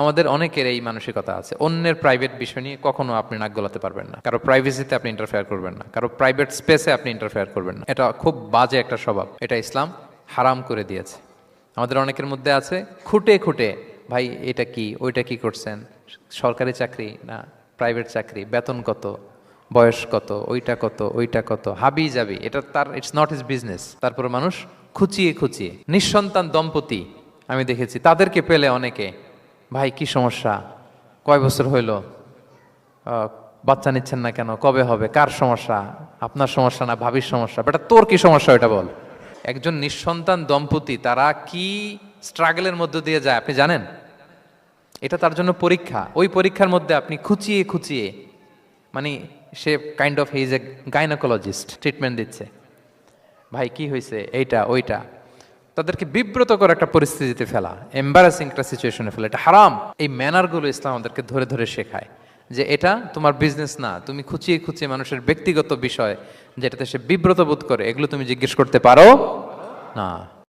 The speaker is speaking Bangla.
আমাদের অনেকের এই মানসিকতা আছে, অন্যের প্রাইভেট বিষয় নিয়ে কখনো আপনি নাক গলাতে পারবেন না, কারো প্রাইভেসিতে আপনি ইন্টারফেয়ার করবেন না, কারো প্রাইভেট স্পেসে আপনি ইন্টারফেয়ার করবেন না। এটা খুব বাজে একটা স্বভাব, এটা ইসলাম হারাম করে দিয়েছে। আমাদের অনেকের মধ্যে আছে খুঁটে খুঁটে, ভাই এটা কি ওইটা কি করছেন, সরকারি চাকরি না প্রাইভেট চাকরি, বেতন কত, বয়স কত, ওইটা কত ওইটা কত, হাবি যাবি, এটা তার ইটস নট হিজ বিজনেস। তারপরে মানুষ খুঁচিয়ে খুঁচিয়ে নিঃসন্তান দম্পতি আমি দেখেছি, তাদেরকে পেলে অনেকে, ভাই কি সমস্যা, কয় বছর হইল, বাচ্চা নিচ্ছেন না কেন, কবে হবে, কার সমস্যা, আপনার সমস্যা না ভাবির সমস্যা, বেটা তোর কি সমস্যা এটা বল। একজন নিঃসন্তান দম্পতি তারা কি স্ট্রাগলের মধ্য দিয়ে যায় আপনি জানেন? এটা তার জন্য পরীক্ষা। ওই পরীক্ষার মধ্যে আপনি খুঁচিয়ে খুঁচিয়ে, মানে সে kind of his a gynaecologist, treatment দিচ্ছে, ভাই কি হয়েছে এইটা ওইটা, তাদেরকে বিব্রত করে একটা পরিস্থিতিতে ফেলা, এম্বারাসিং একটা সিচুয়েশনে ফেলা, এটা হারাম। এই ম্যানারগুলো ইসলাম আমাদেরকে ধরে ধরে শেখায় যে এটা তোমার বিজনেস না, তুমি খুঁচিয়ে খুঁচিয়ে মানুষের ব্যক্তিগত বিষয় যেটাতে সে বিব্রত বোধ করে, এগুলো তুমি জিজ্ঞেস করতে পারো না।